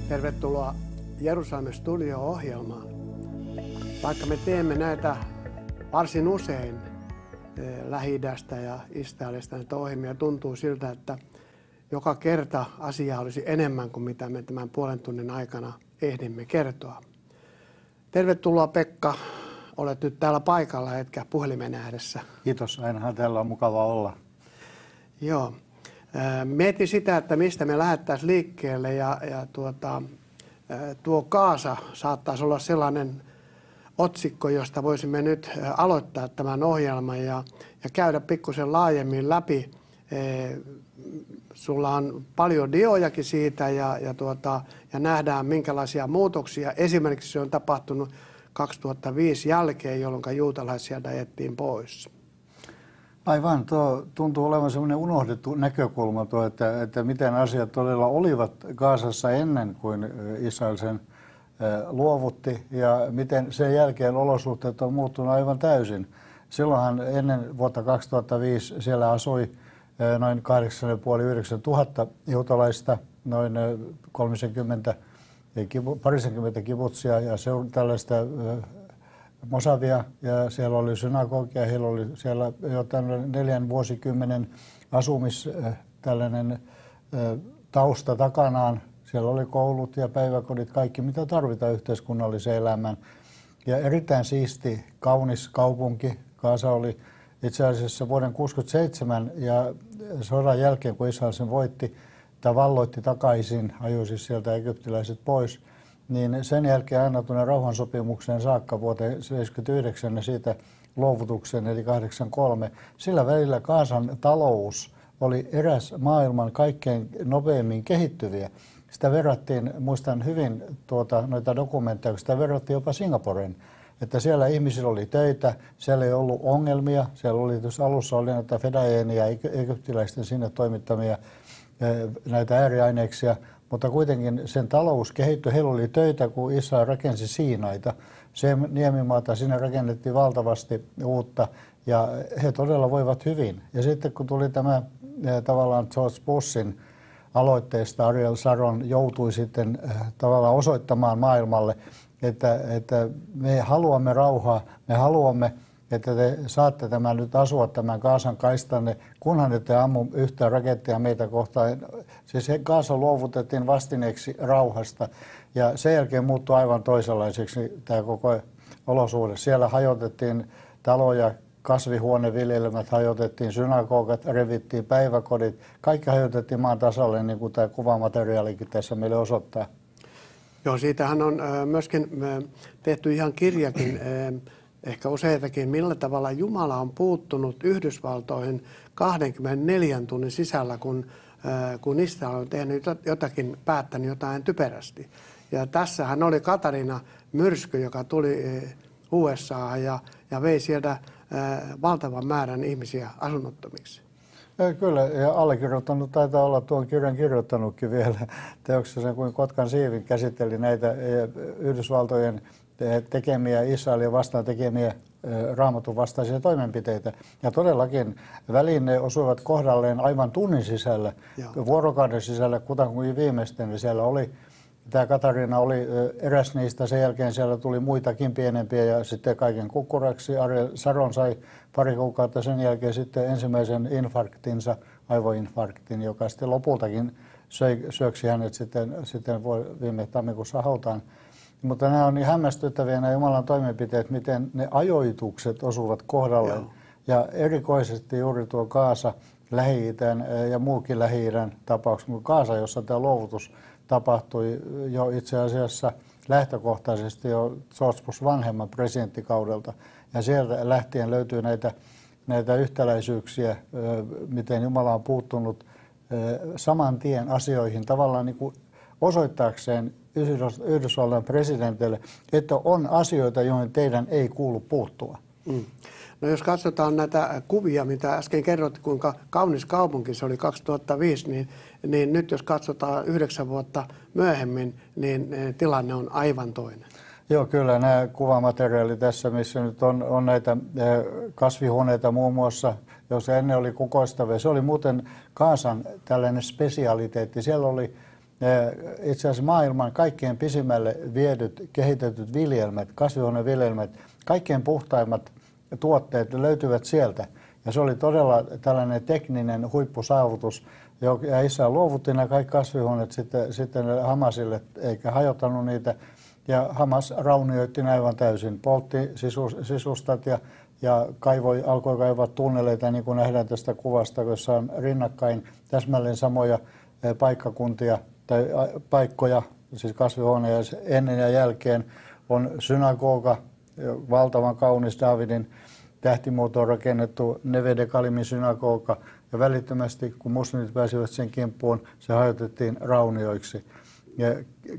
Tervetuloa Jerusalemin Studio-ohjelmaan. Vaikka me teemme näitä varsin usein Lähi-idästä ja Israelista näitä ohjelmia, tuntuu siltä, että joka kerta asiaa olisi enemmän kuin mitä me tämän puolen tunnin aikana ehdimme kertoa. Tervetuloa Pekka, olet nyt täällä paikalla etkä puhelimen ääressä. Kiitos, ainahan täällä on mukava olla. Joo. Mietin sitä, että mistä me lähdettäisiin liikkeelle tuo Gaza saattaisi olla sellainen otsikko, josta voisimme nyt aloittaa tämän ohjelman ja käydä pikkusen laajemmin läpi. Sulla on paljon diojakin siitä ja nähdään minkälaisia muutoksia. Esimerkiksi se on tapahtunut 2005 jälkeen, jolloin juutalaisia ajettiin pois. Aivan, tuo tuntuu olevan sellainen unohdettu näkökulma, että miten asiat todella olivat Gazassa ennen kuin Israel sen luovutti ja miten sen jälkeen olosuhteet on muuttunut aivan täysin. Silloinhan ennen vuotta 2005 siellä asui noin 8,5–9 tuhatta juutalaista, noin parisenkymmentä kibutsia ja tällaista mosavia, ja siellä oli synagogia, heillä oli siellä jo 4 vuosikymmenen tällainen tausta takanaan. Siellä oli koulut ja päiväkodit, kaikki mitä tarvitaan yhteiskunnalliseen elämään. Ja erittäin siisti, kaunis kaupunki. Gaza oli itse asiassa vuoden 1967 ja sodan jälkeen, kun Israel sen voitti tai valloitti takaisin, ajoi siis sieltä egyptiläiset pois, niin sen jälkeen aina tuonne rauhansopimukseen saakka vuoteen 1979 ja siitä luovutuksen eli 1983. Sillä välillä Gazan talous oli eräs maailman kaikkein nopeimmin kehittyviä. Sitä verrattiin, muistan hyvin noita dokumentteja, sitä verrattiin jopa Singaporeen. Että siellä ihmisillä oli töitä, siellä ei ollut ongelmia, siellä oli alussa oli näitä fedayeen ja egyptiläisten sinne toimittamia näitä ääriaineksia, mutta kuitenkin sen talous kehittyi, heillä oli töitä, kun Israel rakensi Siinaita. Se niemimaata, sinne rakennettiin valtavasti uutta ja he todella voivat hyvin. Ja sitten kun tuli tämä tavallaan George Bushin aloitteesta, Ariel Sharon joutui sitten tavallaan osoittamaan maailmalle, että me haluamme rauhaa, me haluamme, että te saatte tämän nyt asua tämän Gazan kaistanne, kunhan ette ammu yhtään rakettia meitä kohtaan. Siis Gaza luovutettiin vastineeksi rauhasta ja sen jälkeen muuttui aivan toisenlaiseksi tämä koko olosuhde. Siellä hajotettiin taloja, kasvihuoneviljelmät hajotettiin, synagogat revittiin, päiväkodit, kaikki hajotettiin maan tasalle, niin kuin tämä kuvamateriaalikin tässä meille osoittaa. Joo, siitähän on myöskin tehty ihan kirjakin, ehkä useitakin, millä tavalla Jumala on puuttunut Yhdysvaltoihin 24 tunnin sisällä, kun Israel on tehnyt jotakin, päättänyt jotain typerästi. Ja tässähän oli Katarina myrsky, joka tuli USA:han ja vei sieltä valtavan määrän ihmisiä asunnottomiksi. Kyllä, ja allekirjoittanut taitaa olla tuon kirjan kirjoittanutkin vielä teoksessa, kuin Kotkan siivin käsitteli näitä Yhdysvaltojen tekemiä, Israelin vastaan tekemiä Raamatun vastaisia toimenpiteitä. Ja todellakin väliin ne osuivat kohdalleen aivan tunnin sisällä, vuorokauden sisällä, kutakuinkin viimeisten. Niin siellä oli, tämä Katarina oli eräs niistä, sen jälkeen siellä tuli muitakin pienempiä ja sitten kaiken kukkuraksi Ariel Sharon sai pari kuukautta sen jälkeen sitten ensimmäisen infarktinsa, aivoinfarktin, joka sitten lopultakin syöksi hänet sitten viime tammikuussa hautaan. Mutta nämä on niin hämmästyttäviä nämä Jumalan toimenpiteet, miten ne ajoitukset osuvat kohdalleen. Joo. Ja erikoisesti juuri tuo Gaza, Lähi-idän ja muukin Lähi-idän tapaus, kuin Gaza, jossa tämä luovutus tapahtui jo itse asiassa lähtökohtaisesti jo George Bush vanhemman presidenttikaudelta. Ja sieltä lähtien löytyy näitä yhtäläisyyksiä, miten Jumala on puuttunut saman tien asioihin tavallaan niin kuin osoittaakseen Yhdysvaltain presidentille, että on asioita, joihin teidän ei kuulu puuttua. No jos katsotaan näitä kuvia, mitä äsken kerroit, kuinka kaunis kaupunki se oli 2005, niin nyt jos katsotaan 9 vuotta myöhemmin, niin tilanne on aivan toinen. Joo, kyllä nämä kuvamateriaalit tässä, missä nyt on näitä kasvihuoneita muun muassa, jos ennen oli kukoistavia. Se oli muuten Gazan tällainen spesialiteetti. Siellä oli itse asiassa maailman kaikkein pisimmälle viedyt kehitetyt viljelmät, kasvihuoneviljelmät, kaikkein puhtaimmat tuotteet löytyvät sieltä. Ja se oli todella tällainen tekninen huippusaavutus. Ja Israel luovutti nämä kaikki kasvihuoneet sitten Hamasille, eikä hajottanut niitä. Ja Hamas raunioitti aivan täysin, poltti sisustat ja alkoi kaivaa tunneleita, niin kuin nähdään tästä kuvasta, jossa on rinnakkain täsmälleen samoja paikkakuntia tai paikkoja, siis kasvihuoneja ennen ja jälkeen. On synagoga, valtavan kaunis Davidin tähtimuotoon rakennettu Neve Dekalimin synagoga, ja välittömästi, kun muslimit pääsivät sen kimppuun, se hajotettiin raunioiksi. Ja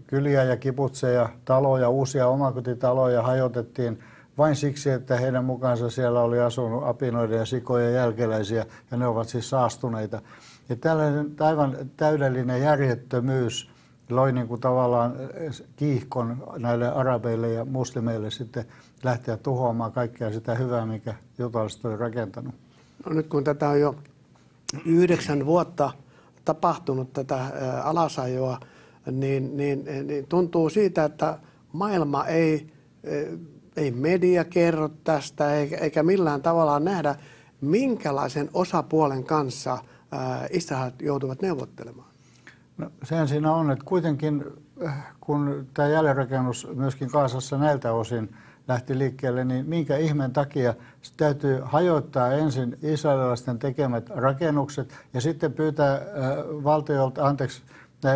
kyliä ja kibutseja, taloja, uusia omakotitaloja hajotettiin vain siksi, että heidän mukaansa siellä oli asunut apinoiden ja sikojen jälkeläisiä, ja ne ovat siis saastuneita. Ja tällainen aivan täydellinen järjettömyys loi niin kuin tavallaan kiihkon näille arabeille ja muslimeille sitten lähteä tuhoamaan kaikkea sitä hyvää, mikä juutalaiset oli rakentanut. No nyt kun tätä on jo 9 vuotta tapahtunut tätä alasajoa, niin tuntuu siitä, että maailma ei media kerro tästä eikä millään tavalla nähdä, minkälaisen osapuolen kanssa Israel joutuvat neuvottelemaan. No, sehän siinä on, että kuitenkin kun tämä jälleenrakennus myöskin Gazassa näiltä osin lähti liikkeelle, niin minkä ihmeen takia täytyy hajoittaa ensin israelilaisten tekemät rakennukset ja sitten pyytää valtiolta,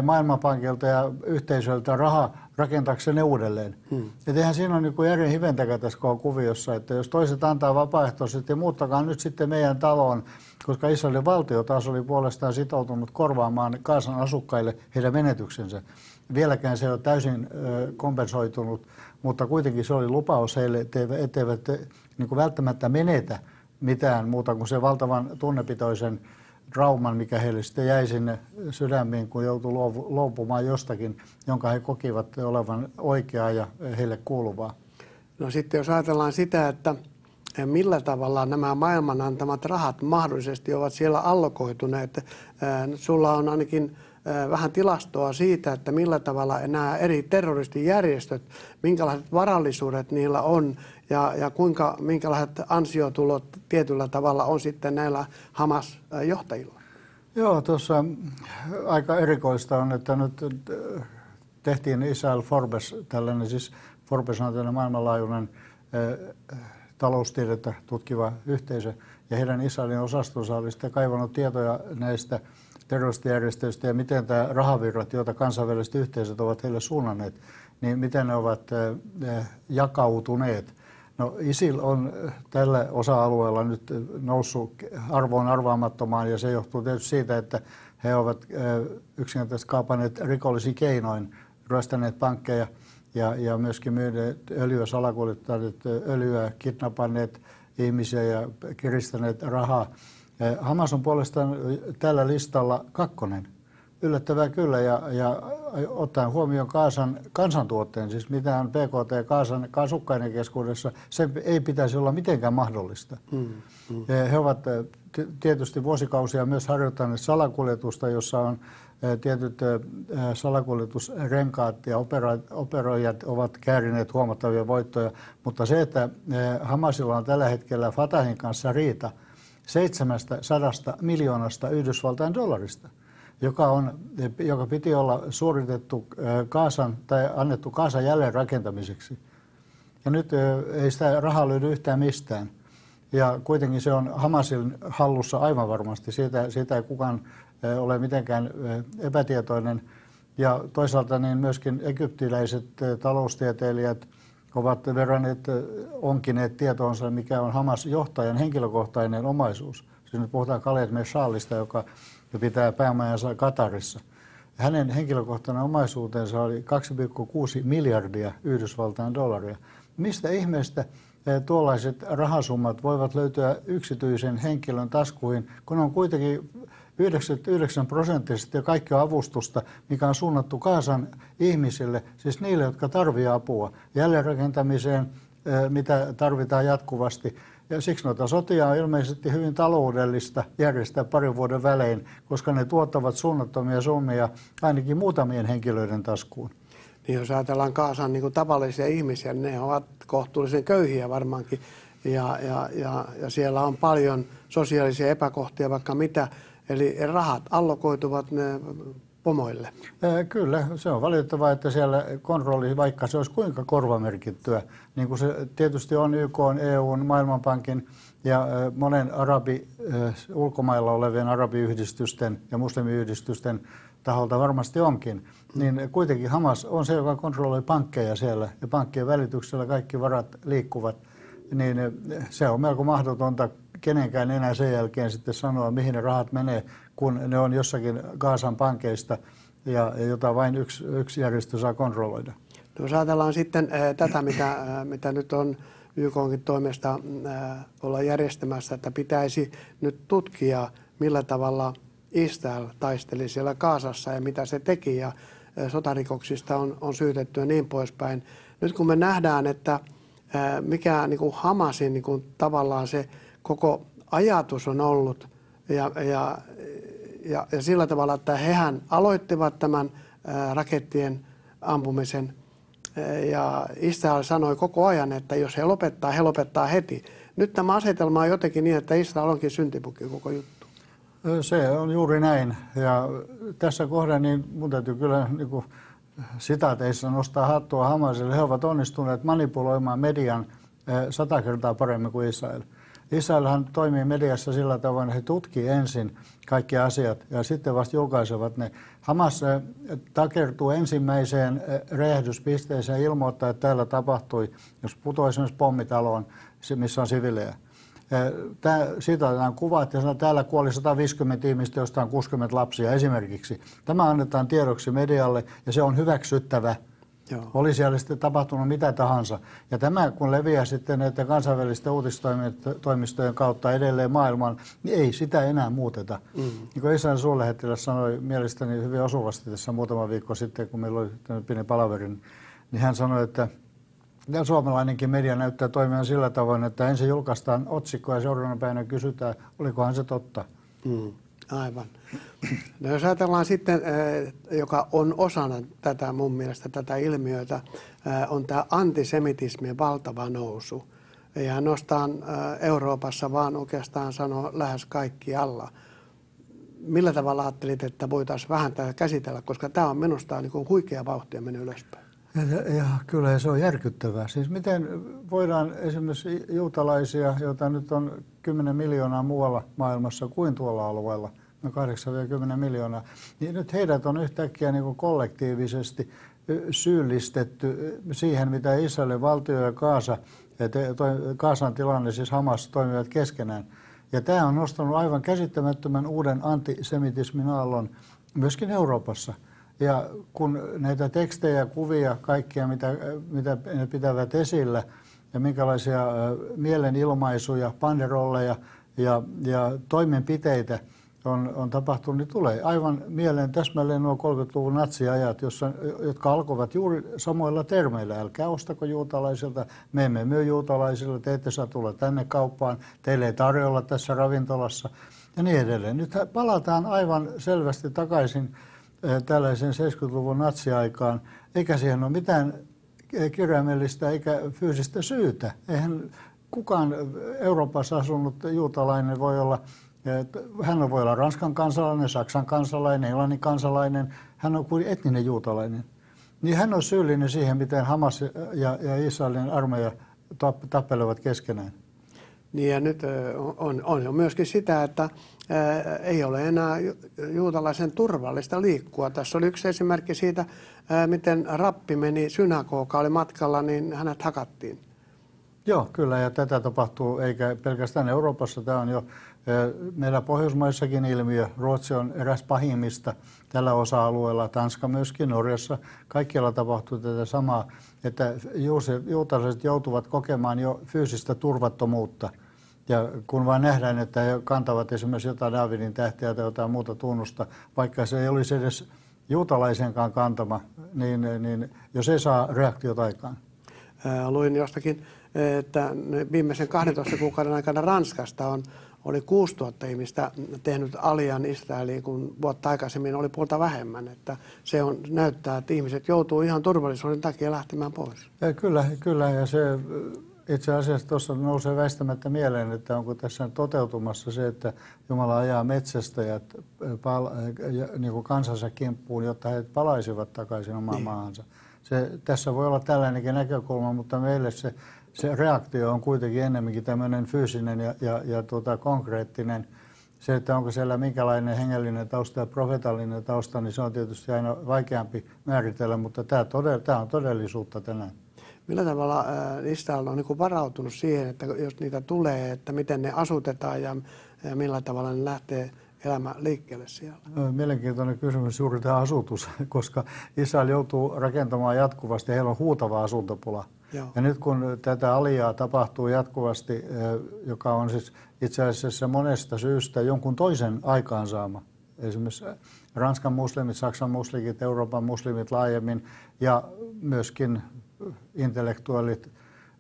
Maailmanpankilta ja yhteisöltä rahaa rakentaakseen ne uudelleen. Et eihän siinä ole niin järjen hiventäkään tässä kuviossa, että jos toiset antaa vapaaehtoisesti ja muuttakaa nyt sitten meidän taloon, koska Israelin valtio taas oli puolestaan sitoutunut korvaamaan Gazan asukkaille heidän menetyksensä. Vieläkään se ei ole täysin kompensoitunut, mutta kuitenkin se oli lupaus heille, etteivät niin välttämättä menetä mitään muuta kuin se valtavan tunnepitoisen trauman, mikä heille sitten jäi sinne sydämiin, kun joutui luopumaan jostakin, jonka he kokivat olevan oikeaa ja heille kuuluvaa. No sitten jos ajatellaan sitä, että millä tavalla nämä maailman antamat rahat mahdollisesti ovat siellä allokoituneet. Sulla on ainakin vähän tilastoa siitä, että millä tavalla nämä eri terroristijärjestöt, minkälaiset varallisuudet niillä on ja minkälaiset ansiotulot tietyllä tavalla on sitten näillä Hamas-johtajilla. Joo, tuossa aika erikoista on, että nyt tehtiin Israel Forbes, tällainen siis Forbes on tällainen maailmanlaajuinen taloustiedettä tutkiva yhteisö, ja heidän Israelin osastonsa oli sitten kaivannut tietoja näistä terroristijärjestöistä ja miten tämä rahavirrat, joita kansainväliset yhteisöt ovat heille suunnanneet, niin miten ne ovat jakautuneet. No ISIL on tällä osa-alueella nyt noussut arvoon arvaamattomaan, ja se johtuu tietysti siitä, että he ovat yksinkertaisesti kaapanneet rikollisin keinoin, ryöstäneet pankkeja ja myöskin myyneet öljyä, salakuljettaneet öljyä, kidnappanneet ihmisiä ja kiristäneet rahaa. Hamas on puolestaan tällä listalla 2. Yllättävää kyllä, ja ottaen huomioon Gazan kansantuotteen, siis mitä on PKT Gazan asukkaiden keskuudessa, se ei pitäisi olla mitenkään mahdollista. He ovat tietysti vuosikausia myös harjoittaneet salakuljetusta, jossa on tietyt salakuljetusrenkaat ja operoijat ovat käärineet huomattavia voittoja, mutta se, että Hamasilla on tällä hetkellä Fatahin kanssa riita 700 miljoonasta Yhdysvaltain dollarista, joka piti olla suoritettu Gazan tai annettu Gazan jälleenrakentamiseksi. Ja nyt ei sitä rahaa löydy yhtään mistään. Ja kuitenkin se on Hamasin hallussa aivan varmasti. Siitä ei kukaan ole mitenkään epätietoinen. Ja toisaalta niin myöskin egyptiläiset taloustieteilijät ovat onkineet tietoonsa, mikä on Hamas-johtajan henkilökohtainen omaisuus. Siis nyt puhutaan Khaled Meshalista, joka pitää päämajansa Katarissa. Hänen henkilökohtainen omaisuutensa oli 2,6 miljardia Yhdysvaltain dollaria. Mistä ihmeestä tuollaiset rahasummat voivat löytyä yksityisen henkilön taskuihin, kun on kuitenkin 99% ja kaikki avustusta, mikä on suunnattu Gazan ihmisille, siis niille, jotka tarvitsevat apua, jälleenrakentamiseen, mitä tarvitaan jatkuvasti, Ja siksi noita sotia on ilmeisesti hyvin taloudellista järjestää parin vuoden välein, koska ne tuottavat suunnattomia summia ainakin muutamien henkilöiden taskuun. Niin jos ajatellaan Gazan niin kuin tavallisia ihmisiä, niin ne ovat kohtuullisen köyhiä varmaankin. Ja siellä on paljon sosiaalisia epäkohtia, vaikka mitä. Eli rahat allokoituvat ne pomoille. Kyllä, se on valitettavaa, että siellä kontrolli, vaikka se olisi kuinka korvamerkittyä, niin kuin se tietysti on YK, EUn, Maailmanpankin ja monen ulkomailla olevien arabiyhdistysten ja muslimiyhdistysten taholta varmasti onkin, niin kuitenkin Hamas on se, joka kontrolloi pankkeja siellä ja pankkien välityksellä kaikki varat liikkuvat, niin se on melko mahdotonta kenenkään enää sen jälkeen sitten sanoa, mihin ne rahat menee, kun ne on jossakin Gazan pankeista, ja jota vain yksi järjestö saa kontrolloida. No, jos ajatellaan sitten tätä, mitä nyt on YK:nkin toimesta olla järjestämässä, että pitäisi nyt tutkia, millä tavalla Israel taisteli siellä Gazassa ja mitä se teki, ja sotarikoksista on syytetty ja niin poispäin. Nyt kun me nähdään, että mikä niin kuin Hamasin niin kuin tavallaan se koko ajatus on ollut, ja sillä tavalla, että hehän aloittivat tämän rakettien ampumisen, ja Israel sanoi koko ajan, että jos he lopettaa heti. Nyt tämä asetelma on jotenkin niin, että Israel onkin syntipukki koko juttu. Se on juuri näin, ja tässä kohden niin mun täytyy kyllä niin kuin sitaateissa nostaa hattua Hamasille. He ovat onnistuneet manipuloimaan median 100 kertaa paremmin kuin Israel. Israelhan toimii mediassa sillä tavoin, että he tutkii ensin kaikki asiat ja sitten vasta julkaisevat ne. Hamas takertuu ensimmäiseen räjähdyspisteeseen ja ilmoittaa, että täällä tapahtui, jos putoaa esimerkiksi pommitaloon, missä on sivilejä. Siitä otetaan kuvat ja täällä kuoli 150 ihmistä, joista on 60 lapsia esimerkiksi. Tämä annetaan tiedoksi medialle ja se on hyväksyttävä. Joo. Oli siellä sitten tapahtunut mitä tahansa. Ja tämä kun leviää sitten näiden kansainvälisten uutistoimistojen kautta edelleen maailmaan, niin ei sitä enää muuteta. Niin kuin Israelin suurlähettiläs sanoi mielestäni hyvin osuvasti tässä muutama viikko sitten, kun meillä oli pieni palaveri, niin hän sanoi, että suomalainenkin media näyttää toimivan sillä tavoin, että ensin julkaistaan otsikko ja seuraavana päivänä kysytään, olikohan se totta. Aivan. No jos ajatellaan sitten, joka on osana tätä mun mielestä tätä ilmiötä, on tämä antisemitismin valtava nousu. Ja nostaan Euroopassa vaan oikeastaan sanoa lähes kaikkialla. Millä tavalla ajattelit, että voitaisiin vähän tätä käsitellä, koska tämä on minusta niin kuin huikea vauhtia mennyt ylöspäin? Ja kyllä se on järkyttävää. Siis miten voidaan esimerkiksi juutalaisia, joita nyt on 10 miljoonaa muualla maailmassa kuin tuolla alueella, no 8-10 miljoonaa, niin nyt heidät on yhtäkkiä niin kuin kollektiivisesti syyllistetty siihen, mitä Israelin valtio ja Gazan tilanne, siis Hamas, toimivat keskenään. Ja tämä on nostanut aivan käsittämättömän uuden antisemitismin aallon myöskin Euroopassa. Ja kun näitä tekstejä, kuvia, kaikkia mitä ne pitävät esillä ja minkälaisia mielenilmaisuja, banderolleja ja toimenpiteitä on tapahtunut, niin tulee aivan mieleen täsmälleen nuo 30-luvun natsiajat, jotka alkoivat juuri samoilla termeillä. Älkää ostako juutalaisilta, me emme myy juutalaisille, te ette saa tulla tänne kauppaan, teille ei tarjolla tässä ravintolassa ja niin edelleen. Nyt palataan aivan selvästi takaisin tällaisen 70-luvun natsiaikaan, eikä siihen ole mitään kirjaimellista eikä fyysistä syytä. Eihän kukaan Euroopassa asunut juutalainen voi olla, hän voi olla Ranskan kansalainen, Saksan kansalainen, Englannin kansalainen, hän on kuin etninen juutalainen. Niin hän on syyllinen siihen, miten Hamas ja Israelin armeija tappelevat keskenään. Niin ja nyt on jo myöskin sitä, että ei ole enää juutalaisen turvallista liikkua. Tässä oli yksi esimerkki siitä, miten rappi meni synagogaan, oli matkalla, niin hänet hakattiin. Joo, kyllä, ja tätä tapahtuu, eikä pelkästään Euroopassa, tämä on jo meillä Pohjoismaissakin ilmiö. Ruotsi on eräs pahimmista tällä osa-alueella, Tanska myöskin, Norjassa. Kaikkialla tapahtuu tätä samaa, että juutalaiset joutuvat kokemaan jo fyysistä turvattomuutta. Ja kun vaan nähdään, että he kantavat esimerkiksi jotain Daavidin tähteä tai jotain muuta tunnusta, vaikka se ei olisi edes juutalaisenkaan kantama, niin jos ei saa reaktiota aikaan. Luin jostakin, että viimeisen 12 kuukauden aikana Ranskasta oli 6000 ihmistä tehnyt alian Israeliin, kun vuotta aikaisemmin oli puolta vähemmän. Että näyttää, että ihmiset joutuu ihan turvallisuuden takia lähtemään pois. Kyllä, ja se itse asiassa tuossa nousee väistämättä mieleen, että onko tässä toteutumassa se, että Jumala ajaa metsästäjät niin kuin kansansa kimppuun, jotta he palaisivat takaisin omaan maahansa. Tässä voi olla tällainenkin näkökulma, mutta meille se reaktio on kuitenkin ennemminkin tämmöinen fyysinen ja konkreettinen. Se, että onko siellä minkälainen hengellinen tausta ja profetallinen tausta, niin se on tietysti aina vaikeampi määritellä, mutta tämä on todellisuutta tänään. Millä tavalla Israel on niin varautunut siihen, että jos niitä tulee, että miten ne asutetaan ja millä tavalla ne lähtee elämä liikkeelle siellä? Mielenkiintoinen kysymys juuri tämä asutus, koska Israel joutuu rakentamaan jatkuvasti ja heillä on huutava asuntopula. Joo. Ja nyt kun tätä aliaa tapahtuu jatkuvasti, joka on siis itse asiassa monesta syystä jonkun toisen aikaansaama, esimerkiksi Ranskan muslimit, Saksan muslimit, Euroopan muslimit laajemmin ja myöskin intellektuaalit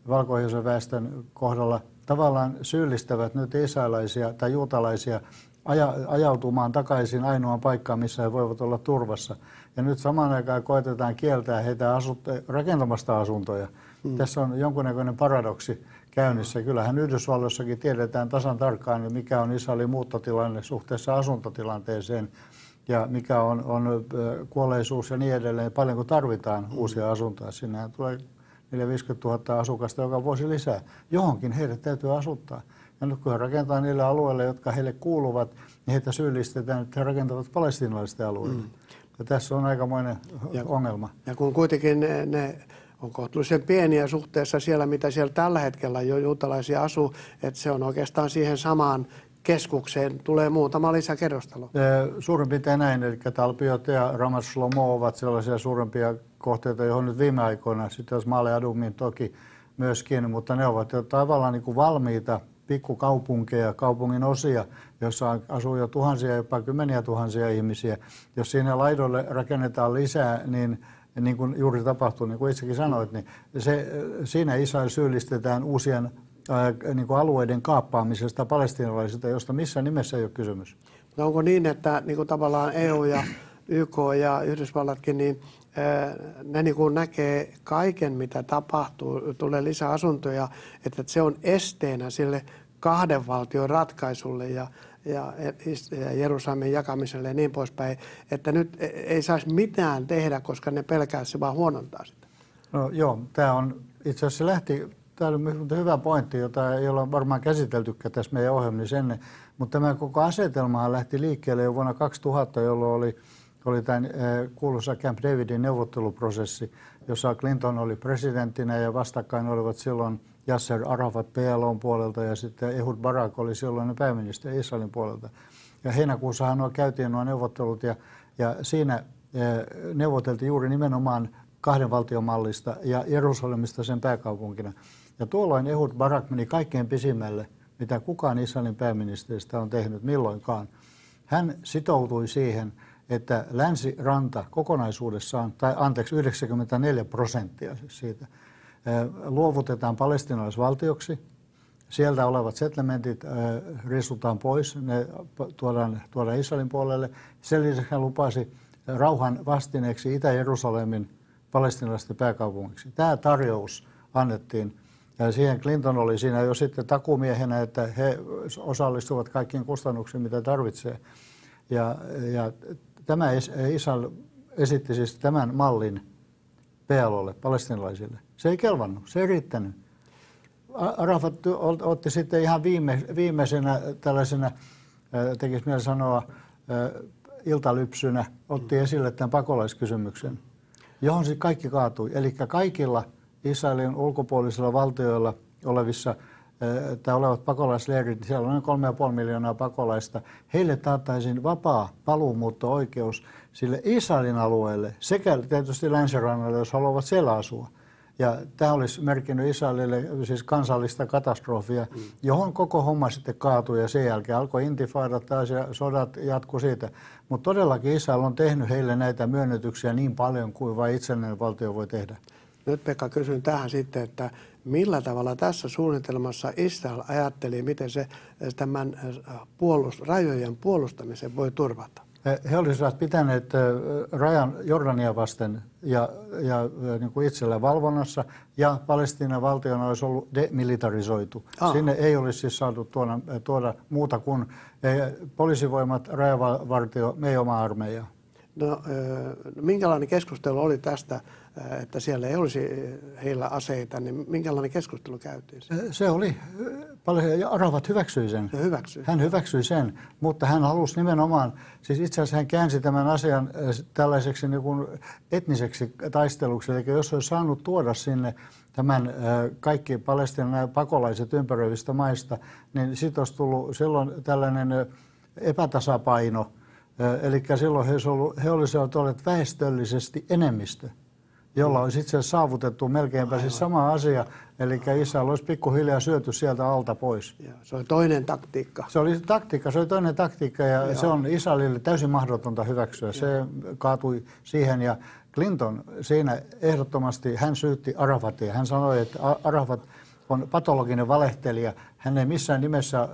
valkoisen väestön kohdalla tavallaan syyllistävät nyt israelaisia tai juutalaisia ajautumaan takaisin ainoaan paikkaan, missä he voivat olla turvassa. Ja nyt samaan aikaan koetetaan kieltää heitä rakentamasta asuntoja. Tässä on jonkunnäköinen paradoksi käynnissä. Kyllähän Yhdysvalloissakin tiedetään tasan tarkkaan, mikä on Israelin muuttotilanne suhteessa asuntotilanteeseen ja mikä on kuolleisuus ja niin edelleen. Paljonko tarvitaan uusia asuntoja. Sinnehän tulee 450 000 asukasta joka vuosi lisää. Johonkin heidät täytyy asuttaa. Ja nyt kun he rakentaa niille alueille, jotka heille kuuluvat, niin heitä syyllistetään, että he rakentavat palestiinalaisten alueille. Ja tässä on aikamoinen ongelma. Ja kun kuitenkin ne on kohtuullisen pieniä suhteessa siellä, mitä siellä tällä hetkellä jo juutalaisia asuu, että se on oikeastaan siihen samaan keskukseen tulee muutama lisäkerrostalo. Suurin piirtein näin, eli Talpiot ja Ramat Shlomo ovat sellaisia suurempia kohteita, johon nyt viime aikoina, sitten jos Maale Adumin toki myöskin, mutta ne ovat jo tavallaan niin kuin valmiita pikkukaupunkeja, kaupungin osia, joissa asuu jo tuhansia, jopa kymmeniä tuhansia ihmisiä. Jos siinä laidolle rakennetaan lisää, niin kuin juuri tapahtuu, niin kuin itsekin sanoit, niin siinä Israel syyllistetään uusien niin kuin alueiden kaappaamisesta palestiinalaisilta, josta missään nimessä ei ole kysymys. No onko niin, että niin kuin tavallaan EU ja YK ja Yhdysvallatkin, niin ne niin kuin näkee kaiken, mitä tapahtuu, tulee lisää asuntoja, että se on esteenä sille kahden valtion ratkaisulle ja Jerusalemin jakamiselle ja niin poispäin, että nyt ei saisi mitään tehdä, koska ne pelkää, se vaan huonontaa sitä. No joo, tämä on itse asiassa tämä on hyvä pointti, jota ei ole varmaan käsiteltykään tässä meidän ohjelmissa ennen, mutta tämä koko asetelmahan lähti liikkeelle jo vuonna 2000, jolloin oli tämän kuuluisa Camp Davidin neuvotteluprosessi, jossa Clinton oli presidenttinä ja vastakkain olivat silloin Yasser Arafat PLOn puolelta ja sitten Ehud Barak oli silloin pääministeri Israelin puolelta. Ja heinäkuussahan käytiin nuo neuvottelut ja siinä neuvoteltiin juuri nimenomaan kahden valtion mallista ja Jerusalemista sen pääkaupunkina. Ja tuolloin Ehud Barak meni kaikkein pisimmälle, mitä kukaan Israelin pääministeristä on tehnyt milloinkaan. Hän sitoutui siihen, että länsiranta kokonaisuudessaan, 94% siitä, luovutetaan palestiinalaisvaltioksi. Sieltä olevat settlementit riisutaan pois, ne tuodaan Israelin puolelle. Sen lisäksi hän lupasi rauhan vastineeksi Itä-Jerusalemin palestiinalaisten pääkaupungiksi. Tämä tarjous annettiin. Ja siihen Clinton oli siinä jo sitten takumiehenä, että he osallistuvat kaikkiin kustannuksiin, mitä tarvitsee. Ja tämä Israel esitti siis tämän mallin PLOlle, palestiinalaisille. Se ei kelvannut, se ei riittänyt. Arafat otti sitten ihan viimeisenä tällaisena, tekisi mieli sanoa, iltalypsynä, otti esille tämän pakolaiskysymyksen, johon sitten kaikki kaatui. Eli kaikilla Israelin ulkopuolisilla valtioilla olevat pakolaisleirit, niin siellä on noin 3,5 miljoonaa pakolaista. Heille taattaisiin vapaa paluumuutto-oikeus sille Israelin alueelle sekä tietysti länsirannalle, jos haluavat siellä asua. Ja tämä olisi merkinnyt Israelille siis kansallista katastrofia, johon koko homma sitten kaatui ja sen jälkeen alkoi intifadat taas ja sodat jatkui siitä. Mutta todellakin Israel on tehnyt heille näitä myönnytyksiä niin paljon kuin vain itsenäinen valtio voi tehdä. Nyt Pekka kysyn tähän sitten, että millä tavalla tässä suunnitelmassa Israel ajatteli, miten se tämän rajojen puolustamisen voi turvata? He olisivat pitäneet rajan Jordania vasten ja niin kuin itsellä valvonnassa, ja Palestiinan valtiona olisi ollut demilitarisoitu. Sinne ei olisi siis saatu tuoda muuta kuin poliisivoimat, rajavartio, me ei oma armeija. No, minkälainen keskustelu oli tästä, että siellä ei olisi heillä aseita, niin minkälainen keskustelu käytiin? Se oli paljon, ja Arafat hyväksyi sen. Se hyväksyi. Hän hyväksyi sen, mutta hän halusi nimenomaan, siis itse asiassa hän käänsi tämän asian tällaiseksi niin kuin etniseksi taisteluksi, eli jos olisi saanut tuoda sinne tämän kaikki Palestiinan pakolaiset ympäröivistä maista, niin siitä olisi tullut silloin tällainen epätasapaino. Eli silloin he olisivat olleet väestöllisesti enemmistö, jolla olisi itse asiassa saavutettu melkeinpä siis sama asia. Eli Israel olisi pikkuhiljaa syöty sieltä alta pois. Ja se oli toinen taktiikka. Se oli toinen taktiikka, ja se on Israelille täysin mahdotonta hyväksyä. Se kaatui siihen, ja Clinton siinä ehdottomasti, hän syytti Arafatia. Hän sanoi, että Arafat on patologinen valehtelija. Hän ei missään nimessä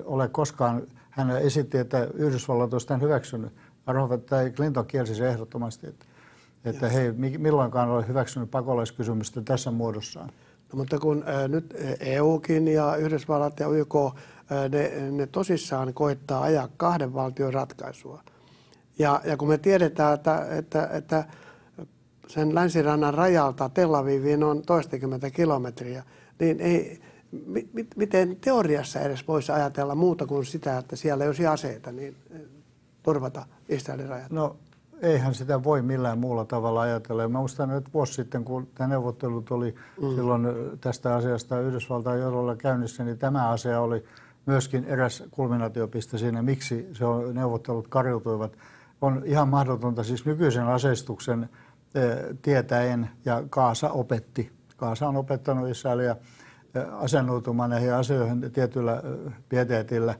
ole koskaan. Hän esitti, että Yhdysvallat olisi tämän hyväksynyt. Arafat tai Clinton kielsi se ehdottomasti, että he ei milloinkaan ole hyväksynyt pakolaiskysymystä tässä muodossaan. No, mutta kun nyt EUkin ja Yhdysvallat ja YK, ne tosissaan koittaa ajaa kahden valtion ratkaisua. Ja kun me tiedetään, että sen länsirannan rajalta Tel Aviviin on toistakymmentä kilometriä, niin miten teoriassa edes voisi ajatella muuta kuin sitä, että siellä ei olisi aseita, niin turvata Israelin rajat? No, eihän sitä voi millään muulla tavalla ajatella. Mä muistan, että vuosi sitten, kun tämä neuvottelut oli silloin tästä asiasta Yhdysvaltain johdolla käynnissä, niin tämä asia oli myöskin eräs kulminaatiopiste siinä, miksi neuvottelut kariutuivat. On ihan mahdotonta, siis nykyisen aseistuksen tietäen, ja Gaza opetti. Gaza on opettanut Israelia asennoitumaan näihin asioihin tietyllä pieteetillä.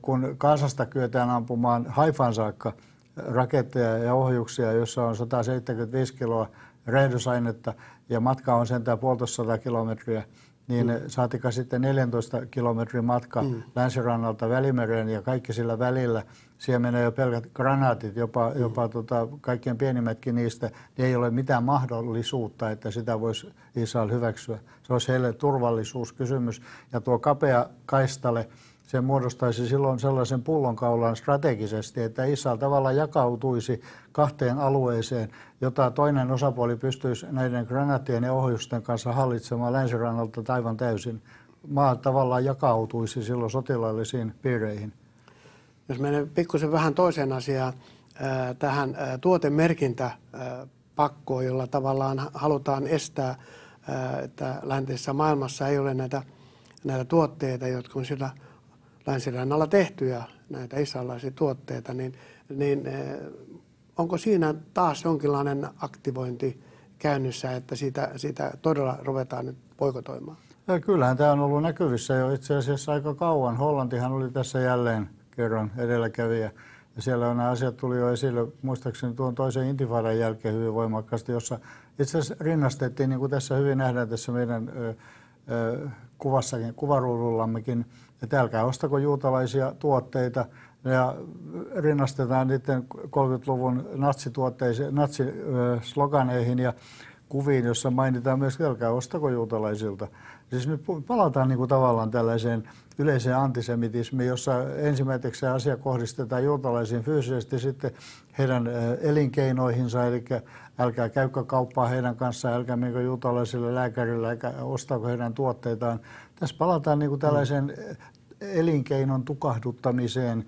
Kun Gazasta kyetään ampumaan Haifaan saakka raketteja ja ohjuksia, jossa on 175 kiloa räjähdysainetta ja matka on sentään 150 kilometriä, niin saatika sitten 14 kilometrin matka länsirannalta Välimereen ja kaikki sillä välillä. Siellä menee jo pelkät granaatit, jopa kaikkien pienimmätkin niistä, niin ei ole mitään mahdollisuutta, että sitä voisi Israel hyväksyä. Se olisi heille turvallisuuskysymys. Ja tuo kapea kaistale, se muodostaisi silloin sellaisen pullonkaulan strategisesti, että Israel tavallaan jakautuisi kahteen alueeseen, jota toinen osapuoli pystyisi näiden granaattien ja ohjusten kanssa hallitsemaan länsirannalta aivan täysin. Maa tavallaan jakautuisi silloin sotilaallisiin piireihin. Jos menee pikkusen vähän toiseen asiaan, tähän tuotemerkintäpakkoon, jolla tavallaan halutaan estää, että läntisessä maailmassa ei ole näitä tuotteita, jotka on sillä länsirannalla tehtyjä, näitä israelilaisia tuotteita, niin onko siinä taas jonkinlainen aktivointi käynnissä, että siitä todella ruvetaan nyt boikotoimaan? Kyllähän tämä on ollut näkyvissä jo itse asiassa aika kauan. Hollantihan oli tässä jälleen kerran edelläkävijä. Ja siellä nämä asiat tuli jo esille, muistaakseni tuon toisen intifadan jälkeen hyvin voimakkaasti, jossa itse asiassa rinnastettiin, niin kuin tässä hyvin nähdään tässä meidän kuvaruudullammekin, että älkää ostako juutalaisia tuotteita, ja rinnastetaan niiden 30-luvun natsisloganeihin ja kuviin, jossa mainitaan myös, älkää ostako juutalaisilta. Siis nyt palataan niin kuin tavallaan tällaiseen yleiseen antisemitismiin, jossa ensimmäiseksi asia kohdistetaan juutalaisiin fyysisesti, sitten heidän elinkeinoihinsa, eli älkää käykö kauppaa heidän kanssaan, älkää menkö juutalaisille lääkärille, älkää ostako heidän tuotteitaan. Tässä palataan niin kuin tällaiseen elinkeinon tukahduttamiseen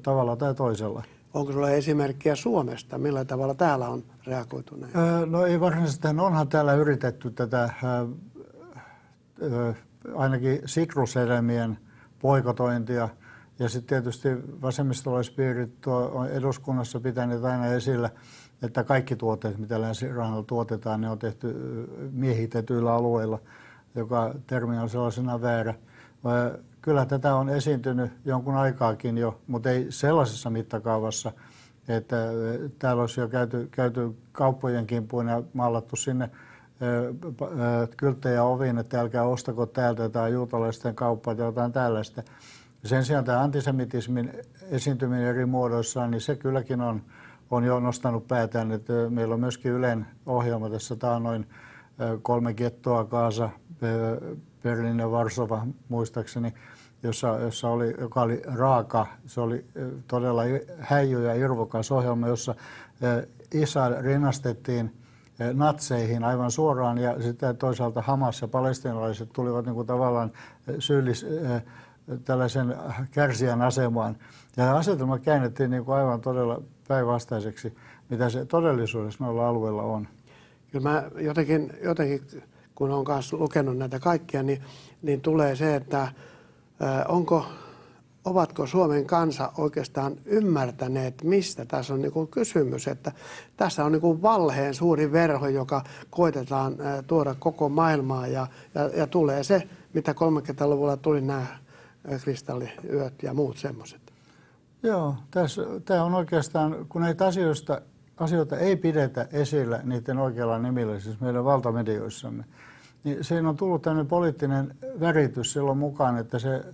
tavalla tai toisella. Onko sinulla esimerkkiä Suomesta? Millä tavalla täällä on reagoitu näin? No ei varsinaisesti. Onhan täällä yritetty tätä ainakin sitrushedelmien boikotointia. Ja sitten tietysti vasemmistolaispiirit on eduskunnassa pitäneet aina esillä, että kaikki tuotteet, mitä länsirannalla tuotetaan, ne on tehty miehitetyillä alueilla, joka termi on sellaisena väärä. Kyllä tätä on esiintynyt jonkun aikaakin jo, mutta ei sellaisessa mittakaavassa, että täällä olisi jo käyty kauppojen kimppuun ja maalattu sinne kylttejä oviin, että älkää ostako täältä tai juutalaisten kauppaa tai jotain tällaista. Sen sijaan tämä antisemitismin esiintyminen eri muodoissaan, niin se kylläkin on jo nostanut päätään. Että meillä on myöskin Ylen ohjelma tässä taannoin 3 gettoa, Gaza, Berliin ja Varsova muistaakseni, joka oli raaka. Se oli todella häijy ja irvokas ohjelma, jossa Israel rinnastettiin natseihin aivan suoraan ja sitten toisaalta Hamas ja palestiinalaiset tulivat niin kuin tavallaan tällaisen kärsijän asemaan. Ja asetelma käännettiin niin kuin aivan todella päinvastaiseksi, mitä se todellisuudessa noilla alueilla on. Kyllä mä jotenkin kun olen kanssa lukenut näitä kaikkia, niin tulee se, että ovatko Suomen kansa oikeastaan ymmärtäneet, mistä tässä on niin kysymys. Että tässä on niin valheen suuri verho, joka koitetaan tuoda koko maailmaan ja tulee se, mitä 30-luvulla tuli nämä kristalliyöt ja muut semmoiset. Joo, tämä on oikeastaan, kun näitä asioita ei pidetä esillä niiden oikealla nimillä, siis meidän valtamedioissamme, niin siinä on tullut tämmöinen poliittinen väritys silloin mukaan, että se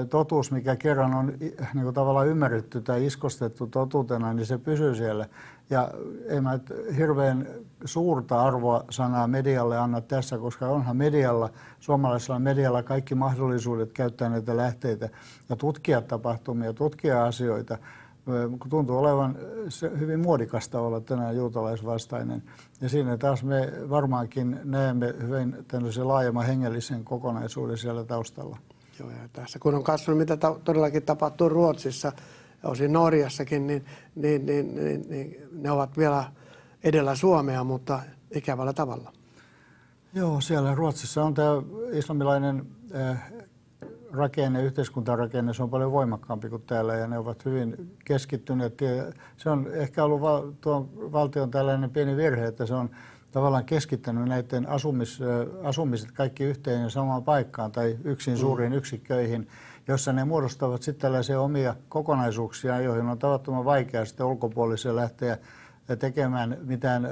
totuus, mikä kerran on niin kuin tavallaan ymmärretty tai iskostettu totuutena, niin se pysyy siellä. Ja ei mä hirveän suurta arvoa sanaa medialle anna tässä, koska onhan medialla, suomalaisella medialla kaikki mahdollisuudet käyttää näitä lähteitä ja tutkia tapahtumia, tutkia asioita. Tuntuu olevan hyvin muodikasta olla tänään juutalaisvastainen. Ja siinä taas me varmaankin näemme hyvin tämmöisen laajemman hengellisen kokonaisuuden siellä taustalla. Joo, ja tässä kun on katsonut, mitä todellakin tapahtuu Ruotsissa, osin Norjassakin, niin ne ovat vielä edellä Suomea, mutta ikävällä tavalla. Joo, siellä Ruotsissa on tämä islamilainen rakenne, yhteiskuntarakenne, se on paljon voimakkaampi kuin täällä ja ne ovat hyvin keskittyneet. Se on ehkä ollut tuon valtion tällainen pieni virhe, että se on tavallaan keskittänyt näiden asumiset kaikki yhteen ja samaan paikkaan tai yksin suuriin yksikköihin, jossa ne muodostavat sitten tällaisia omia kokonaisuuksia, joihin on tavattoman vaikea sitten ulkopuolisia lähteä tekemään mitään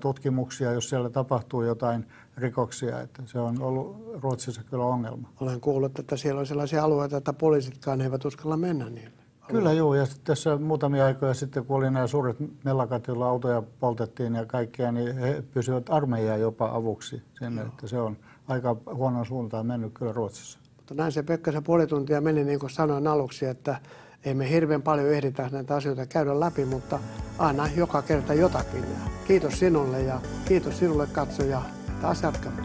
tutkimuksia, jos siellä tapahtuu jotain rikoksia. Että se on ollut Ruotsissa kyllä ongelma. Olen kuullut, että siellä on sellaisia alueita, että poliisitkaan eivät uskalla mennä niille. Kyllä joo, ja tässä muutamia aikoja sitten, kun oli nämä suuret mellakat, joilla autoja poltettiin ja kaikkea, niin he pysyvät armeijaa jopa avuksi sinne, että se on aika huonoon suuntaan mennyt kyllä Ruotsissa. Mutta näin se Pekkasen puoli tuntia meni, niin kuin sanoin aluksi, että ei me hirveän paljon ehditä näitä asioita käydä läpi, mutta aina joka kerta jotakin. Ja kiitos sinulle ja kiitos sinulle katsoja. Taas jatkamme.